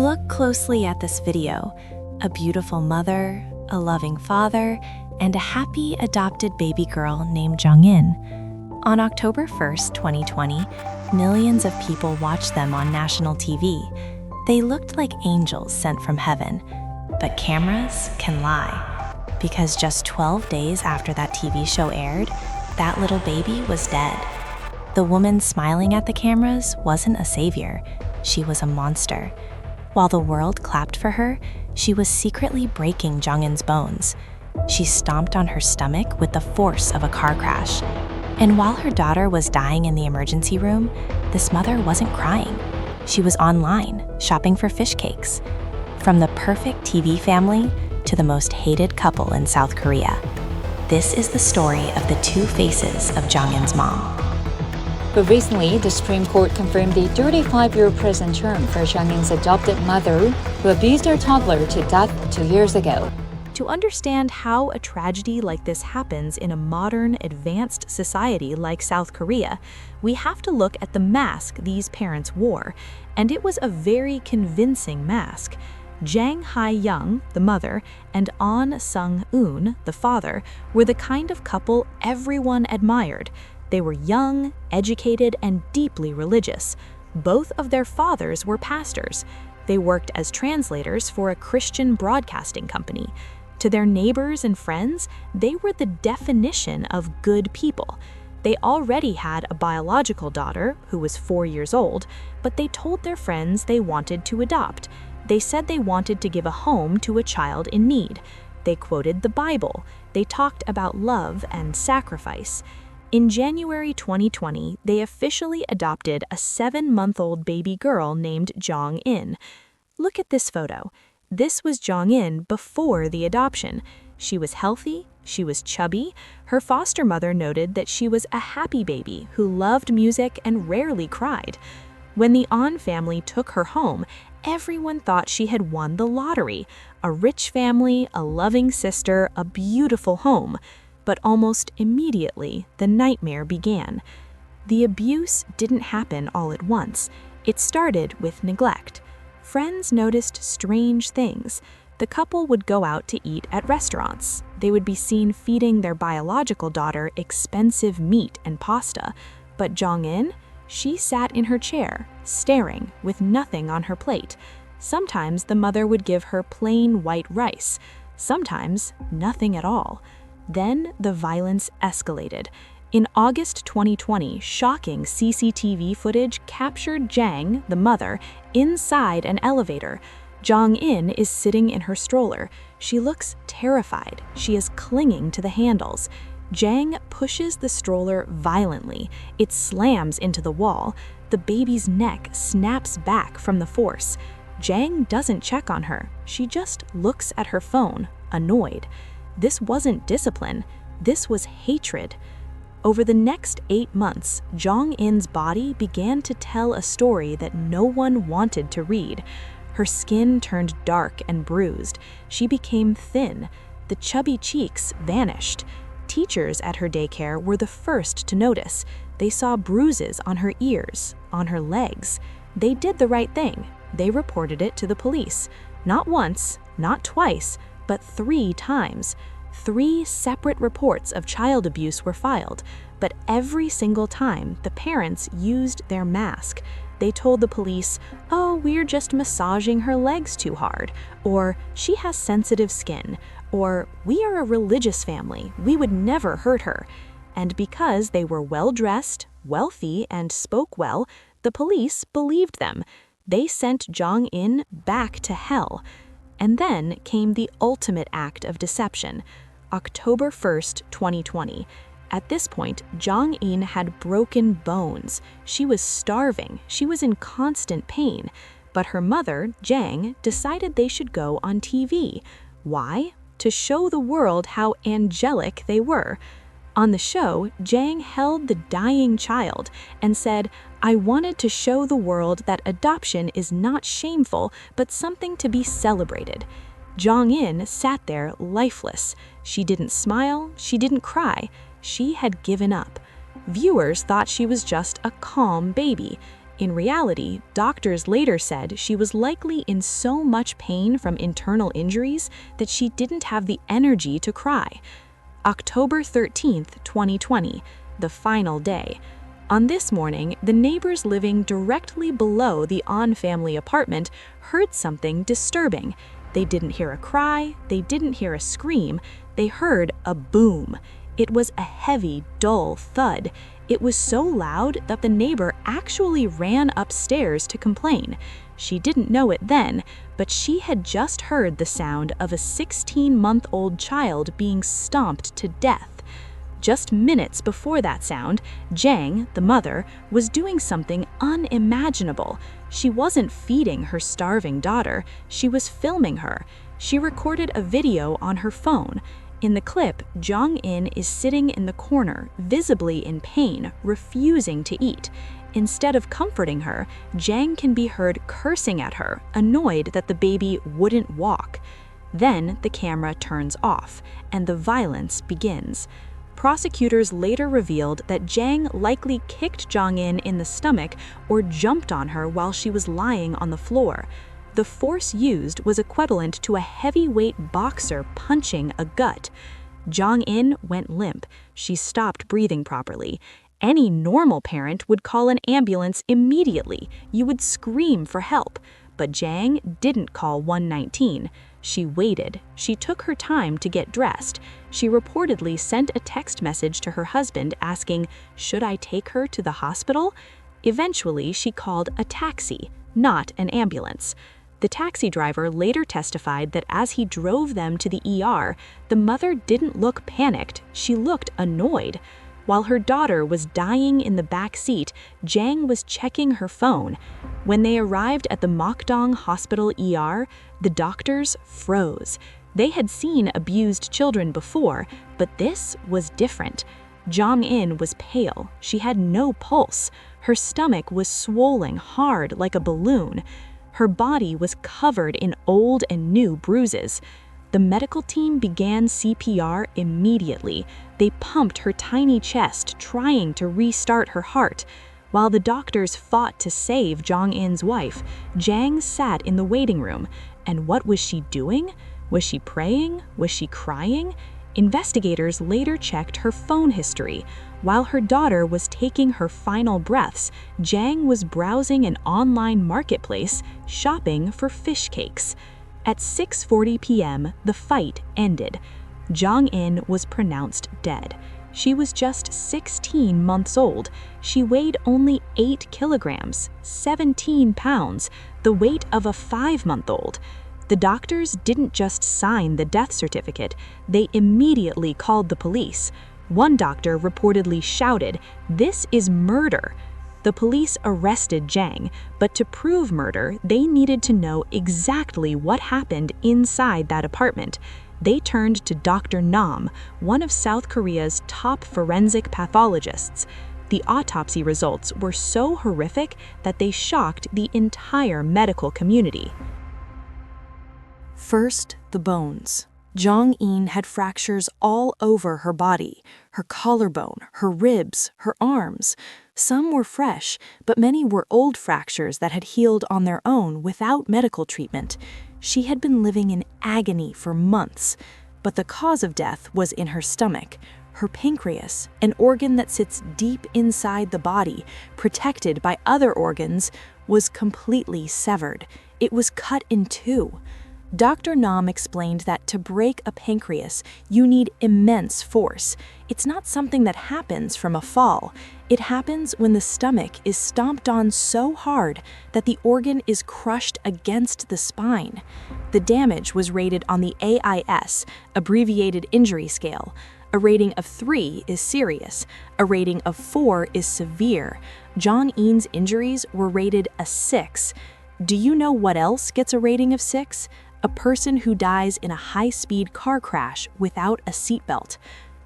Look closely at this video. A beautiful mother, a loving father, and a happy adopted baby girl named Jeong-in. On October 1st, 2020, millions of people watched them on national TV. They looked like angels sent from heaven. But cameras can lie. Because just 12 days after that TV show aired, that little baby was dead. The woman smiling at the cameras wasn't a savior. She was a monster. While the world clapped for her, she was secretly breaking Jeong-in's bones. She stomped on her stomach with the force of a car crash. And while her daughter was dying in the emergency room, this mother wasn't crying. She was online, shopping for fish cakes. From the perfect TV family to the most hated couple in South Korea. This is the story of the two faces of Jeong-in's mom. But recently, the Supreme Court confirmed a 35-year prison term for Jeong-in's adopted mother, who abused her toddler to death 2 years ago. To understand how a tragedy like this happens in a modern, advanced society like South Korea, we have to look at the mask these parents wore, and it was a very convincing mask. Jang Hae-young, the mother, and Ahn Sung-eun, the father, were the kind of couple everyone admired. They were young, educated, and deeply religious. Both of their fathers were pastors. They worked as translators for a Christian broadcasting company. To their neighbors and friends, they were the definition of good people. They already had a biological daughter, who was 4 years old, but they told their friends they wanted to adopt. They said they wanted to give a home to a child in need. They quoted the Bible. They talked about love and sacrifice. In January 2020, they officially adopted a 7-month-old baby girl named Jeong-in. Look at this photo. This was Jeong-in before the adoption. She was healthy, she was chubby. Her foster mother noted that she was a happy baby who loved music and rarely cried. When the Ahn family took her home, everyone thought she had won the lottery. A rich family, a loving sister, a beautiful home. But almost immediately, the nightmare began. The abuse didn't happen all at once. It started with neglect. Friends noticed strange things. The couple would go out to eat at restaurants. They would be seen feeding their biological daughter expensive meat and pasta. But Jeong-in, she sat in her chair, staring, with nothing on her plate. Sometimes the mother would give her plain white rice. Sometimes nothing at all. Then the violence escalated. In August 2020, shocking CCTV footage captured Jang, the mother, inside an elevator. Jeong-in is sitting in her stroller. She looks terrified. She is clinging to the handles. Jang pushes the stroller violently. It slams into the wall. The baby's neck snaps back from the force. Jang doesn't check on her. She just looks at her phone, annoyed. This wasn't discipline, this was hatred. Over the next 8 months, Jeong-in's body began to tell a story that no one wanted to read. Her skin turned dark and bruised. She became thin. The chubby cheeks vanished. Teachers at her daycare were the first to notice. They saw bruises on her ears, on her legs. They did the right thing. They reported it to the police. Not once, not twice, but 3 times. 3 separate reports of child abuse were filed, but every single time the parents used their mask. They told the police, "Oh, we're just massaging her legs too hard," or "She has sensitive skin," or "We are a religious family, we would never hurt her." And because they were well-dressed, wealthy, and spoke well, the police believed them. They sent Jeong-in back to hell. And then came the ultimate act of deception. October 1st, 2020. At this point, Jeong-in had broken bones. She was starving. She was in constant pain. But her mother, Jang, decided they should go on TV. Why? To show the world how angelic they were. On the show, Jang held the dying child and said, "I wanted to show the world that adoption is not shameful, but something to be celebrated." Jeong-in sat there lifeless. She didn't smile, she didn't cry. She had given up. Viewers thought she was just a calm baby. In reality, doctors later said she was likely in so much pain from internal injuries that she didn't have the energy to cry. October 13th, 2020, the final day. On this morning, the neighbors living directly below the An family apartment heard something disturbing. They didn't hear a cry, they didn't hear a scream, they heard a boom. It was a heavy, dull thud. It was so loud that the neighbor actually ran upstairs to complain. She didn't know it then, but she had just heard the sound of a 16-month-old child being stomped to death. Just minutes before that sound, Jeong, the mother, was doing something unimaginable. She wasn't feeding her starving daughter, she was filming her. She recorded a video on her phone. In the clip, Jeong-in is sitting in the corner, visibly in pain, refusing to eat. Instead of comforting her, Jeong can be heard cursing at her, annoyed that the baby wouldn't walk. Then the camera turns off, and the violence begins. Prosecutors later revealed that Jeong likely kicked Jeong-in in the stomach or jumped on her while she was lying on the floor. The force used was equivalent to a heavyweight boxer punching a gut. Jeong-in went limp. She stopped breathing properly. Any normal parent would call an ambulance immediately. You would scream for help. But Jeong didn't call 119. She waited. She took her time to get dressed. She reportedly sent a text message to her husband asking, "Should I take her to the hospital?" Eventually, she called a taxi, not an ambulance. The taxi driver later testified that as he drove them to the ER, the mother didn't look panicked, she looked annoyed. While her daughter was dying in the back seat, Jeong was checking her phone. When they arrived at the Mokdong Hospital ER, the doctors froze. They had seen abused children before, but this was different. Jeong-in was pale, she had no pulse. Her stomach was swollen hard like a balloon. Her body was covered in old and new bruises. The medical team began CPR immediately. They pumped her tiny chest, trying to restart her heart. While the doctors fought to save Jeong-in's wife, Jeong sat in the waiting room. And what was she doing? Was she praying? Was she crying? Investigators later checked her phone history. While her daughter was taking her final breaths, Jeong was browsing an online marketplace, shopping for fish cakes. At 6:40 p.m., the fight ended. Jeong-in was pronounced dead. She was just 16 months old. She weighed only 8 kilograms, 17 pounds, the weight of a 5-month-old. The doctors didn't just sign the death certificate, they immediately called the police. One doctor reportedly shouted, "This is murder." The police arrested Jeong, but to prove murder, they needed to know exactly what happened inside that apartment. They turned to Dr. Nam, one of South Korea's top forensic pathologists. The autopsy results were so horrific that they shocked the entire medical community. First, the bones. Jeong-in had fractures all over her body, her collarbone, her ribs, her arms. Some were fresh, but many were old fractures that had healed on their own without medical treatment. She had been living in agony for months, but the cause of death was in her stomach. Her pancreas, an organ that sits deep inside the body, protected by other organs, was completely severed. It was cut in two. Dr. Nam explained that to break a pancreas, you need immense force. It's not something that happens from a fall. It happens when the stomach is stomped on so hard that the organ is crushed against the spine. The damage was rated on the AIS, abbreviated injury scale. A rating of 3 is serious. A rating of 4 is severe. Jeong-in's injuries were rated a 6. Do you know what else gets a rating of 6? A person who dies in a high-speed car crash without a seatbelt.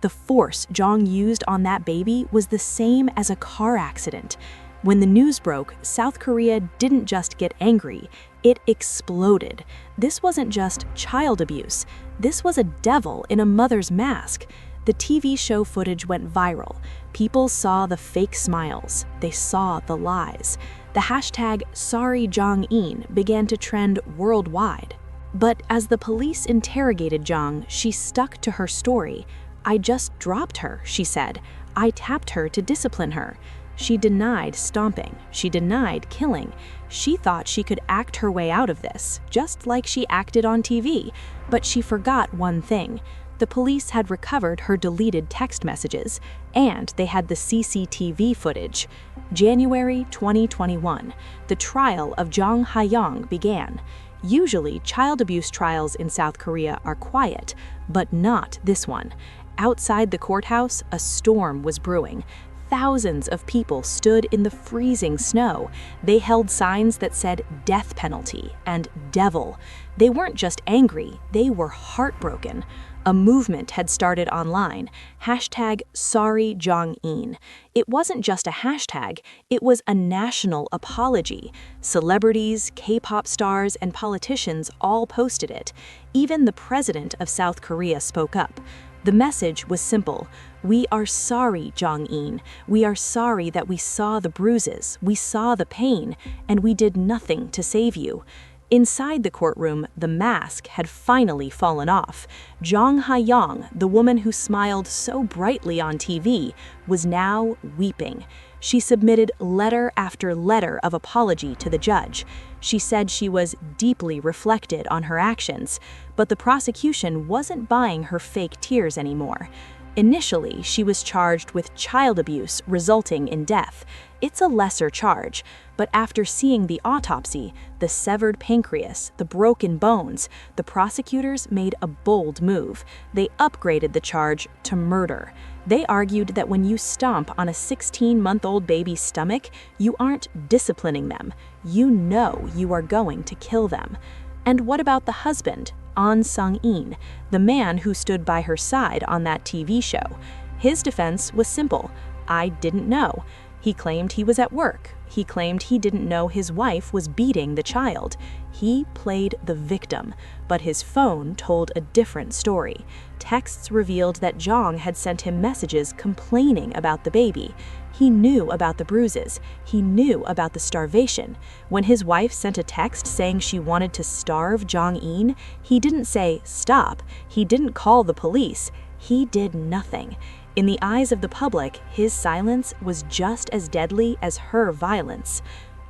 The force Jeong used on that baby was the same as a car accident. When the news broke, South Korea didn't just get angry, it exploded. This wasn't just child abuse. This was a devil in a mother's mask. The TV show footage went viral. People saw the fake smiles. They saw the lies. The hashtag Sorry Jeong-in began to trend worldwide. But as the police interrogated Jeong, she stuck to her story. "I just dropped her," she said. "I tapped her to discipline her." She denied stomping. She denied killing. She thought she could act her way out of this, just like she acted on TV. But she forgot one thing. The police had recovered her deleted text messages, and they had the CCTV footage. January 2021, the trial of Jong Ha-young began. Usually, child abuse trials in South Korea are quiet, but not this one. Outside the courthouse, a storm was brewing. Thousands of people stood in the freezing snow. They held signs that said "death penalty" and "devil." They weren't just angry, they were heartbroken. A movement had started online, hashtag Sorry Jeong-in. It wasn't just a hashtag, it was a national apology. Celebrities, K-pop stars, and politicians all posted it. Even the president of South Korea spoke up. The message was simple. "We are sorry, Jeong-in. We are sorry that we saw the bruises, we saw the pain, and we did nothing to save you." Inside the courtroom, the mask had finally fallen off. Jong Ha-young, the woman who smiled so brightly on TV, was now weeping. She submitted letter after letter of apology to the judge. She said she was deeply reflected on her actions, but the prosecution wasn't buying her fake tears anymore. Initially, she was charged with child abuse resulting in death. It's a lesser charge, but after seeing the autopsy, the severed pancreas, the broken bones, the prosecutors made a bold move. They upgraded the charge to murder. They argued that when you stomp on a 16-month-old baby's stomach, you aren't disciplining them. You know you are going to kill them. And what about the husband, An Sung-in, the man who stood by her side on that TV show? His defense was simple. "I didn't know." He claimed he was at work. He claimed he didn't know his wife was beating the child. He played the victim, but his phone told a different story. Texts revealed that Jong had sent him messages complaining about the baby. He knew about the bruises. He knew about the starvation. When his wife sent a text saying she wanted to starve Jeong-in, he didn't say, "Stop." He didn't call the police. He did nothing. In the eyes of the public, his silence was just as deadly as her violence.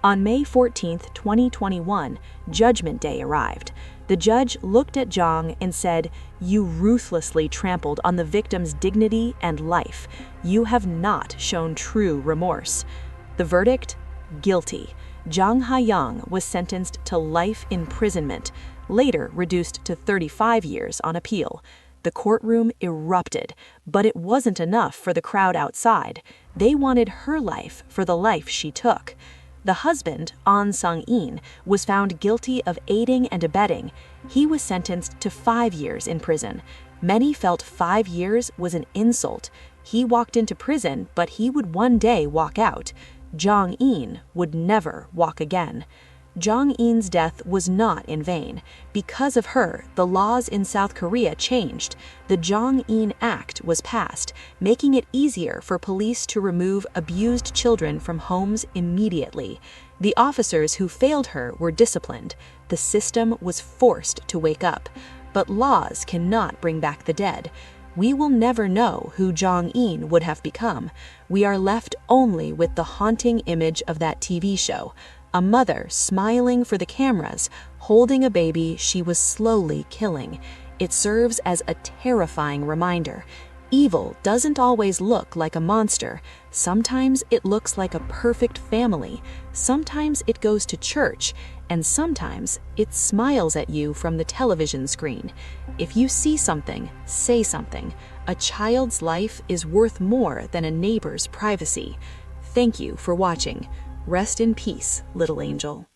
On May 14, 2021, Judgment Day arrived. The judge looked at Jong and said, "You ruthlessly trampled on the victim's dignity and life. You have not shown true remorse." The verdict? Guilty. Jong Ha-young was sentenced to life imprisonment, later reduced to 35 years on appeal. The courtroom erupted, but it wasn't enough for the crowd outside. They wanted her life for the life she took. The husband, An Sung-in, was found guilty of aiding and abetting. He was sentenced to 5 years in prison. Many felt 5 years was an insult. He walked into prison, but he would one day walk out. Jeong-in would never walk again. Jeong-in's death was not in vain. Because of her, the laws in South Korea changed. The Jeong-in Act was passed, making it easier for police to remove abused children from homes immediately. The officers who failed her were disciplined. The system was forced to wake up. But laws cannot bring back the dead. We will never know who Jeong-in would have become. We are left only with the haunting image of that TV show. A mother smiling for the cameras, holding a baby she was slowly killing. It serves as a terrifying reminder. Evil doesn't always look like a monster. Sometimes it looks like a perfect family. Sometimes it goes to church, and sometimes it smiles at you from the television screen. If you see something, say something. A child's life is worth more than a neighbor's privacy. Thank you for watching. Rest in peace, little angel.